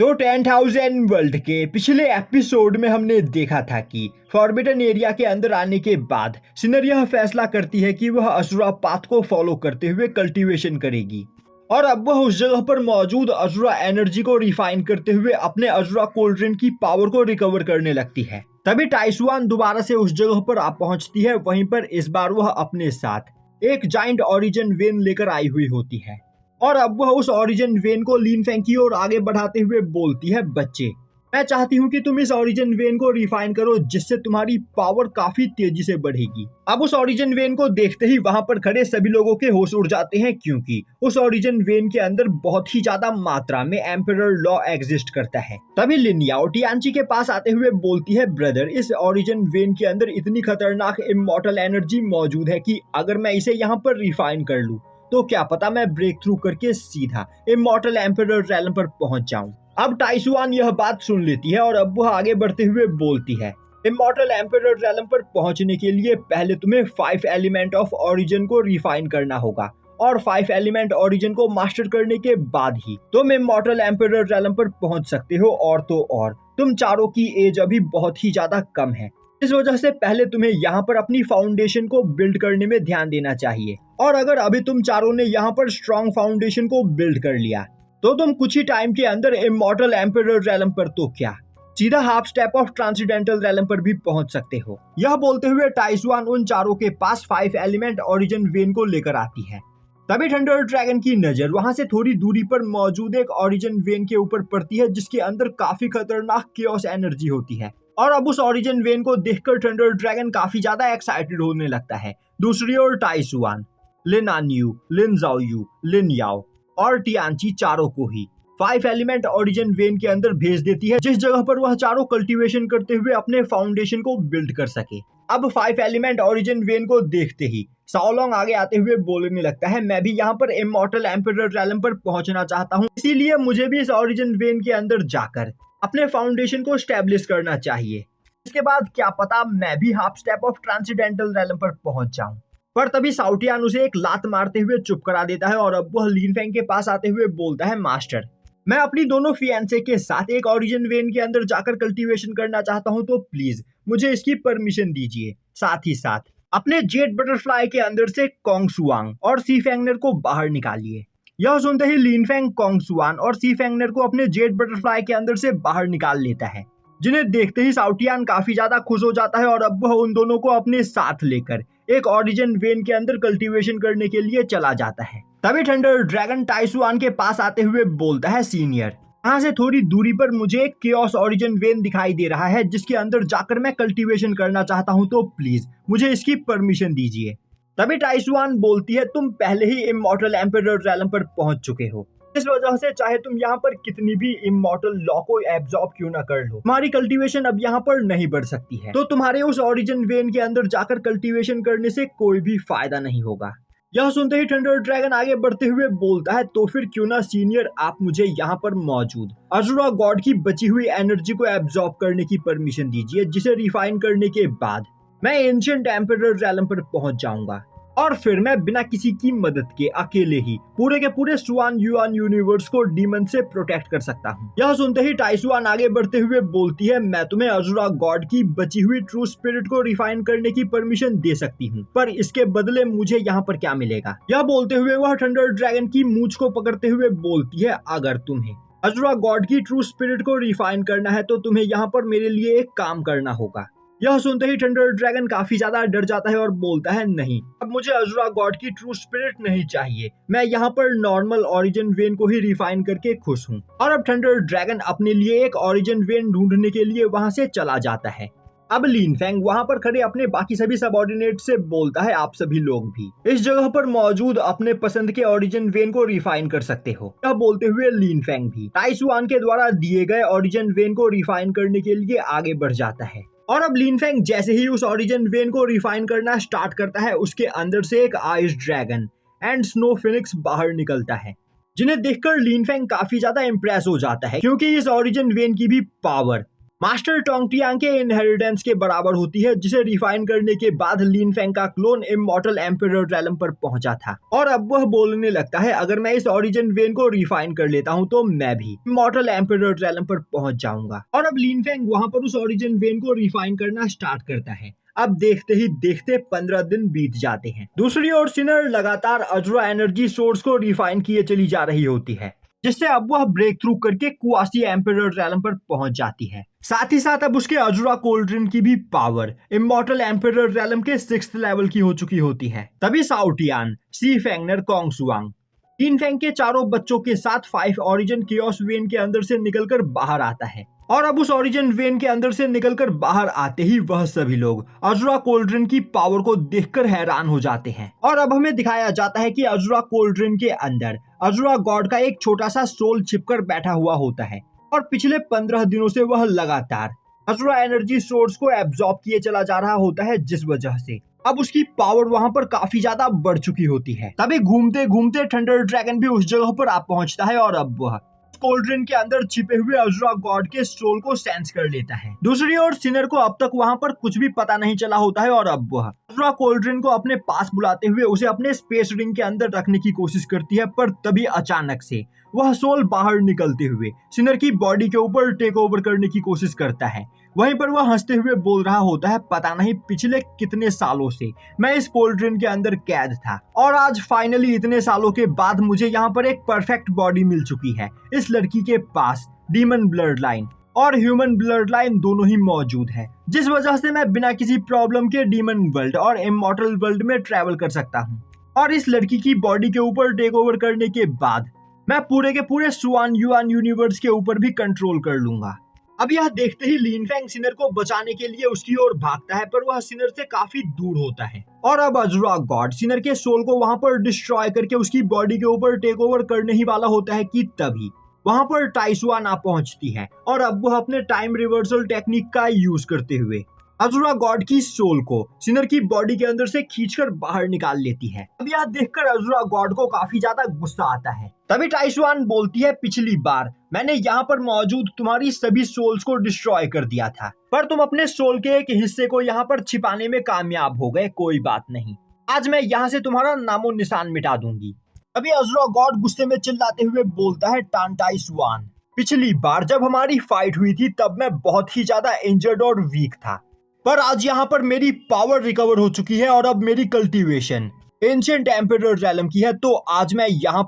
तो 10,000 वर्ल्ड के पिछले एपिसोड में हमने देखा था कि फॉरबिडन एरिया के अंदर आने के बाद सिनर यह फैसला करती है कि वह असुरा पाथ को फॉलो करते हुए कल्टीवेशन करेगी और अब वह उस जगह पर मौजूद असुरा एनर्जी को रिफाइन करते हुए अपने असुरा कोल्ड्रेन की पावर को रिकवर करने लगती है। तभी टाइसुआन दोबारा से उस जगह पर आ पहुंचती है। वहीं पर इस बार वह अपने साथ एक जाइंट ऑरिजिन वेन लेकर आई हुई होती है और अब वह उस ऑरिजिन वेन को लिन फेंग की ओर आगे बढ़ाते हुए बोलती है, बच्चे मैं चाहती हूँ कि तुम इस ऑरिजिन वेन को रिफाइन करो जिससे तुम्हारी पावर काफी तेजी से बढ़ेगी। अब उस ऑरिजिन वेन को देखते ही वहां पर खड़े सभी लोगों के होश उड़ जाते हैं क्योंकि उस ऑरिजिन वेन के अंदर बहुत ही ज्यादा मात्रा में एम्परर लॉ एग्जिस्ट करता है। तभी लिन याओ टियानची के पास आते हुए बोलती है, ब्रदर इस ऑरिजिन वेन के अंदर इतनी खतरनाक इमॉर्टल एनर्जी मौजूद है कि अगर मैं इसे यहाँ पर रिफाइन कर लूँ तो क्या पता मैं ब्रेक थ्रू करके सीधा इमॉर्टल एम्परर रैलम पर पहुंच जाऊं। अब टाइसुआन यह बात सुन लेती है और अब वह आगे बढ़ते हुए बोलती है, इमॉर्टल एम्परर रैलम पर पहुंचने के लिए पहले तुम्हें 5 एलिमेंट ऑफ ओरिजिन को रिफाइन करना होगा और 5 एलिमेंट ओरिजिन को मास्टर करने के बाद ही तुम इमॉर्टल एम्परर रैलम पर पहुंच सकते हो। और तो और तुम चारों की एज अभी बहुत ही ज्यादा कम है, इस वजह से पहले तुम्हें यहाँ पर अपनी फाउंडेशन को बिल्ड करने में ध्यान देना चाहिए। और अगर अभी तुम चारों ने यहाँ पर स्ट्रॉन्ग फाउंडेशन को बिल्ड कर लिया तो तुम कुछ ही टाइम के अंदर इमॉर्टल एम्परर रैलम पर तो क्या सीधा half step of transcendental realm पर भी पहुंच सकते हो। यह बोलते हुए टाइसुआन उन चारों के पास 5 एलिमेंट ओरिजिन वेन को लेकर आती है। तभी थंडर ड्रैगन की नजर वहां से थोड़ी दूरी पर मौजूद एक ओरिजिन वेन के ऊपर पड़ती है जिसके अंदर काफी खतरनाक केओस एनर्जी होती है और अब उस ओरिजिन वेन को देखकर थंडर ड्रैगन काफी ज्यादा एक्साइटेड होने लगता है। दूसरी ओर टाइसुआन लिन आन्यू, लिन जाओयू, लिन याओ और टियानची चारों को ही 5 एलिमेंट ओरिजिन वेन के अंदर भेज देती है जिस जगह पर वह चारों कल्टीवेशन करते हुए अपने फाउंडेशन को बिल्ड कर सके। अब 5 एलिमेंट ओरिजिन वेन को देखते ही साओलोंग आगे आते हुए बोलने लगता है, मैं भी यहाँ पर इमॉर्टल एम्परर रैलम पर पहुंचना चाहता हूँ, इसीलिए मुझे भी इस ओरिजिन वेन के अंदर जाकर अपने फाउंडेशन को स्टैब्लिश करना चाहिए। इसके बाद क्या पता मैं भी half step of transcendental realm पर पहुंच जाऊं। पर तभी साउटियान उसे एक लात मारते हुए चुप करा देता है और अब वह लिन फेंग के पास आते हुए बोलता है, मास्टर मैं अपनी दोनों फियांसे के साथ एक ओरिजिन वेन के अंदर जाकर कल्टीवेशन करना चाहता हूं, तो प्लीज मुझे इसकी परमिशन दीजिए। साथ ही साथ अपने जेट बटरफ्लाई के अंदर से कोंग सुआंग और सी फेंगनर को बाहर निकालिए। यह सुनते ही लिन फेंग कोंग सुआन और सी फेंगनर को अपने जेट बटरफ्लाई के अंदर से बाहर निकाल लेता है, जिन्हें देखते ही साउटियान काफी ज्यादा खुश हो जाता है और अब वह उन दोनों को अपने साथ लेकर एक ओरिजिन वेन के अंदर कल्टीवेशन करने के लिए चला जाता है। तभी थंडर ड्रैगन टाइसुआन के पास आते हुए बोलता है, सीनियर यहाँ से थोड़ी दूरी पर मुझे एक केओस ओरिजिन वेन दिखाई दे रहा है जिसके अंदर जाकर मैं कल्टीवेशन करना चाहता हूँ, तो प्लीज मुझे इसकी परमिशन दीजिए। तभी टाइसुआन बोलती है, तुम पहले ही इमॉर्टल एम्परर रैलम पर पहुंच चुके हो, इस वजह से चाहे तुम यहाँ पर कितनी भी इमॉर्टल लॉ को एब्जॉर्ब क्यों ना कर लो, तुम्हारी कल्टीवेशन अब यहाँ पर नहीं बढ़ सकती है, तो तुम्हारे उस ओरिजिन वेन के अंदर जाकर कल्टीवेशन करने से कोई भी फायदा नहीं होगा। यह सुनते ही थंडर ड्रैगन आगे बढ़ते हुए बोलता है, तो फिर क्यों ना सीनियर आप मुझे यहाँ पर मौजूद असुरा गॉड की बची हुई एनर्जी को एब्जॉर्ब करने की परमिशन दीजिए, जिसे रिफाइन करने के बाद मैं एंशिएंट एम्परर रैलम पर पहुंच जाऊंगा और फिर मैं बिना किसी की मदद के अकेले ही पूरे के पूरे सुआन युआन यूनिवर्स को डीमन से प्रोटेक्ट कर सकता हूँ। यह सुनते ही टाइसुआन आगे बढ़ते हुए बोलती है, मैं तुम्हें असुरा गॉड की बची हुई ट्रू स्पिरिट को रिफाइन करने की परमिशन दे सकती हूँ, पर इसके बदले मुझे यहाँ पर क्या मिलेगा। यह बोलते हुए वह थंडर ड्रैगन की मूंछ को पकड़ते हुए बोलती है, अगर तुम्हें असुरा गॉड की ट्रू स्पिरिट को रिफाइन करना है तो तुम्हें यहाँ पर मेरे लिए एक काम करना होगा। यह सुनते ही थंडर ड्रैगन काफी ज्यादा डर जाता है और बोलता है, नहीं अब मुझे असुरा गॉड की ट्रू स्पिरिट नहीं चाहिए, मैं यहाँ पर नॉर्मल ओरिजिन वेन को ही रिफाइन करके खुश हूँ। और अब थंडर ड्रैगन अपने लिए एक ओरिजिन वेन ढूंढने के लिए वहां से चला जाता है। अब लिन फेंग वहां पर खड़े अपने बाकी सभी सबऑर्डिनेट से बोलता है, आप सभी लोग भी इस जगह पर मौजूद अपने पसंद के ओरिजिन वेन को रिफाइन कर सकते हो। यह बोलते हुए लिन फेंग भी टाइसुआन के द्वारा दिए गए ओरिजिन वेन को रिफाइन करने के लिए आगे बढ़ जाता है। और अब लिन फेंग जैसे ही उस ओरिजिन वेन को रिफाइन करना स्टार्ट करता है, उसके अंदर से एक ice dragon and snow Phoenix बाहर निकलता है, जिन्हें देखकर लिन फेंग काफी ज्यादा इंप्रेस हो जाता है क्योंकि इस ओरिजिन वेन की भी पावर मास्टर टोंगटियांग के इनहेरिटेंस के बराबर होती है, जिसे रिफाइन करने के बाद लिन फेंग का क्लोन इमॉर्टल एम्परर रेलम पर पहुंचा था। और अब वह बोलने लगता है, अगर मैं इस ओरिजिन वेन को रिफाइन कर लेता हूं तो मैं भी इमॉर्टल एम्परर रेलम पर पहुंच जाऊंगा। और अब लिन फेंग वहां पर उस ओरिजिन वेन को रिफाइन करना स्टार्ट करता है। अब देखते ही देखते 15 दिन बीत जाते हैं। दूसरी ओर सिनर लगातार अजुरा एनर्जी सोर्स को रिफाइन किए चली जा रही होती है, जिससे अब वह ब्रेक थ्रू करके कुआसी एम्परर रेलम पर पहुंच जाती है। साथ ही साथ अब उसके अजुरा कोल्ड्रिन की भी पावर इमॉर्टल एम्परर रेलम के 6th लेवल की हो चुकी होती है। तभी साउटियान, सी फेंगनर, कोंगसुआंग, लिन फेंग के चारों बच्चों के साथ 5 ओरिजिन कियोस वेन के अंदर से निकलकर बाहर आता है। और अब उस ओरिजिन वेन के अंदर से निकलकर बाहर आते ही वह सभी लोग अजुरा कोल्ड्रिन की पावर को देखकर हैरान हो जाते हैं। और अब हमें दिखाया जाता है कि अजुरा कोल्ड्रिन के अंदर अजुरा गॉड का एक छोटा सा सोल छिपकर बैठा हुआ होता है। और पिछले 15 दिनों से वह लगातार अजुरा एनर्जी सोर्स को एब्जॉर्ब किए चला जा रहा होता है, जिस वजह से अब उसकी पावर वहां पर काफी ज्यादा बढ़ चुकी होती है। तभी घूमते घूमते थंडर ड्रैगन भी उस जगह पर आ पहुंचता है और अब वह कोल्ड्रिन के अंदर छिपे हुए अजुरा गॉड के सोल को सेंस कर लेता है। दूसरी ओर सिनर को अब तक वहां पर कुछ भी पता नहीं चला होता है और अब वह अजुरा कोल्ड्रिन को अपने पास बुलाते हुए उसे अपने स्पेस रिंग के अंदर रखने की कोशिश करती है, पर तभी अचानक से वह सोल बाहर निकलते हुए सिनर की बॉडी के ऊपर टेक ओवर करने की कोशिश करता है। वहीं पर वह हंसते हुए बोल रहा होता है, पता नहीं पिछले कितने सालों से मैं इस कोल्ड्रिन के अंदर कैद था और आज फाइनली इतने सालों के बाद मुझे यहाँ पर एक परफेक्ट बॉडी मिल चुकी है। इस लड़की के पास डीमन ब्लड लाइन और ह्यूमन ब्लड लाइन दोनों ही मौजूद है, जिस वजह से मैं बिना किसी प्रॉब्लम के डीमन वर्ल्ड और इमॉर्टल वर्ल्ड में ट्रैवल कर सकता हूँ। और इस लड़की की बॉडी के ऊपर टेक ओवर करने के बाद मैं पूरे के पूरे सुआन युआन यूनिवर्स के ऊपर भी कंट्रोल कर लूंगा। अब यह देखते ही लिन फेंग सिनर को बचाने के लिए उसकी ओर भागता है, पर वह सिनर से काफी दूर होता है। और अब अजुरा गॉड सिनर के सोल को वहां पर डिस्ट्रॉय करके उसकी बॉडी के ऊपर टेक ओवर करने ही वाला होता है कि तभी वहां पर टाइसुआन आ पहुंचती है। और अब वह अपने टाइम रिवर्सल टेक्निक का यूज करते हुए अजुरा गॉड की सोल को सिनर की बॉडी के अंदर से खींचकर बाहर निकाल लेती है। अब यह देखकर अजुरा गॉड को काफी ज्यादा गुस्सा आता है। तभी टाइसुआन बोलती है, पिछली बार मैंने यहाँ पर मौजूद तुम्हारी सभी सोल्स को डिस्ट्रॉय कर दिया था, पर तुम अपने सोल के एक हिस्से को यहाँ पर छिपाने में कामयाब हो गए। कोई बात नहीं, आज मैं यहाँ से तुम्हारा नामो निशान मिटा दूंगी। अभी अजुरा गॉड गुस्से में चिल्लाते हुए बोलता है, टाइसुआन, पिछली बार जब हमारी फाइट हुई थी तब मैं बहुत ही ज्यादा इंजर्ड और वीक था, पर आज यहाँ पर मेरी पावर रिकवर हो चुकी है और अब मेरी कल्टीवेशन एंशिएंट एम्परर रेलम की है। तो आज मैं यहाँ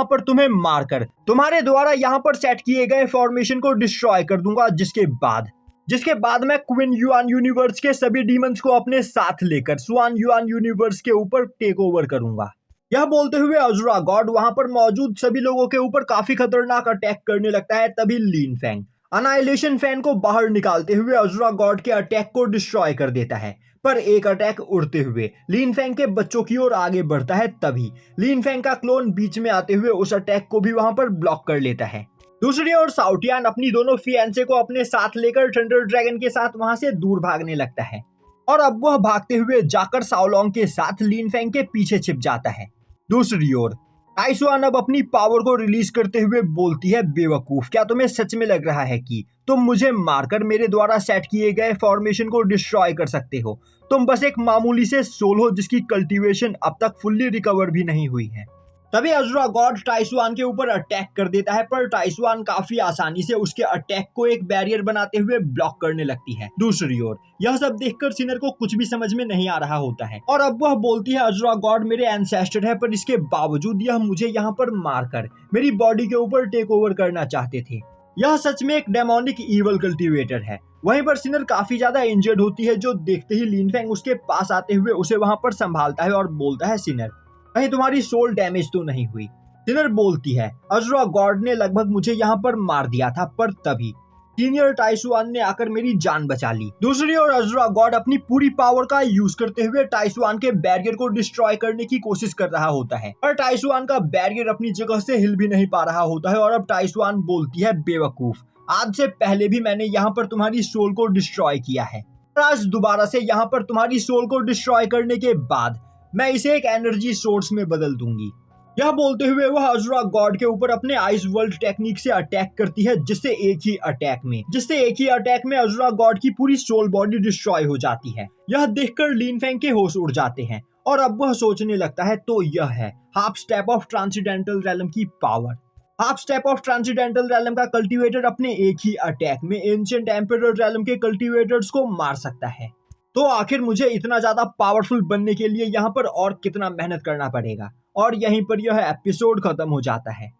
पर तुम्हें मारकर तुम्हारे द्वारा यहाँ पर सेट किए गए फॉर्मेशन को डिस्ट्रॉय कर दूंगा, जिसके बाद मैं क्वीन युआन यूनिवर्स के सभी डीमंस को अपने साथ लेकर सुआन युआन यूनिवर्स के ऊपर टेक ओवर करूंगा। यह बोलते हुए अजुरा गॉड वहां पर मौजूद सभी लोगों के ऊपर काफी खतरनाक अटैक करने लगता है। तभी लिन फेंग अनाइलेशन फैन को बाहर निकालते हुए अजुरा गॉड के अटैक को डिस्ट्रॉय कर देता है, पर एक अटैक उड़ते हुए लिन फेंग के बच्चों की ओर आगे बढ़ता है। तभी लिन फेंग का क्लोन बीच में आते हुए उस अटैक को भी वहां पर ब्लॉक कर लेता है। दूसरी ओर साउटियान अपनी दोनों फियांसे को अपने साथ लेकर थंडर ड्रैगन के साथ वहां से दूर भागने लगता है और अब वह भागते हुए जाकर साओलोंग के साथ लिन फेंग के पीछे छिप जाता है। दूसरी ओर टाइसुआन अब अपनी पावर को रिलीज करते हुए बोलती है, बेवकूफ, क्या तुम्हें सच में लग रहा है कि तुम मुझे मारकर मेरे द्वारा सेट किए गए फॉर्मेशन को डिस्ट्रॉय कर सकते हो? तुम बस एक मामूली से सोल हो जिसकी कल्टीवेशन अब तक फुल्ली रिकवर भी नहीं हुई है। तभी अजुरा गॉड टाइसुआन के ऊपर अटैक कर देता है, पर टाइसुआन काफी आसानी से उसके अटैक को एक बैरियर बनाते हुए ब्लॉक करने लगती है। दूसरी ओर यह सब देखकर सिनर को कुछ भी समझ में नहीं आ रहा होता है और अब वह बोलती है, अजुरा गॉड मेरे एंसेस्टर है, पर इसके बावजूद यह मुझे यहाँ पर मारकर मेरी बॉडी के ऊपर टेक ओवर करना चाहते थे। यह सच में एक डेमोनिक ईवल कल्टीवेटर है। वहीं पर सिनर काफी ज्यादा इंजर्ड होती है, जो देखते ही लिन फेंग उसके पास आते हुए उसे वहां पर संभालता है और बोलता है, सिनर, कहीं तुम्हारी सोल डैमेज तो नहीं हुई? सिनर बोलती है, अजुरा गॉड ने लगभग मुझे यहाँ पर मार दिया था, पर तभी सीनियर टाइसुआन ने आकर मेरी जान बचा ली। दूसरी ओर अजुरा गॉड अपनी पूरी पावर का यूज करते हुए टाइसुआन के बैरियर को डिस्ट्रॉय करने की कोशिश कर रहा होता है, पर टाइसुआन का बैरियर अपनी जगह से हिल भी नहीं पा रहा होता है और अब टाइसुआन बोलती है, बेवकूफ, आज से पहले भी मैंने यहाँ पर तुम्हारी सोल को डिस्ट्रॉय किया है, आज दोबारा से यहाँ पर तुम्हारी सोल को डिस्ट्रॉय करने के बाद मैं इसे एक एनर्जी सोर्स में बदल दूंगी। यह बोलते हुए वह अजुरा गॉड के ऊपर अपने आइस वर्ल्ड टेक्निक से अटैक करती है, जिससे एक ही अटैक में अजुरा गॉड की पूरी सोल बॉडी डिस्ट्रॉय हो जाती है। यह देखकर लिन फेंग के होश उड़ जाते हैं और अब वह सोचने लगता है, तो यह है half step of transcendental realm की power. Half step of transcendental realm का कल्टीवेटर अपने एक ही अटैक में एंशिएंट एम्परर रैलम के कल्टीवेटर्स को मार सकता है। तो आखिर मुझे इतना ज्यादा पावरफुल बनने के लिए यहाँ पर और कितना मेहनत करना पड़ेगा। और यहीं पर यह एपिसोड खत्म हो जाता है।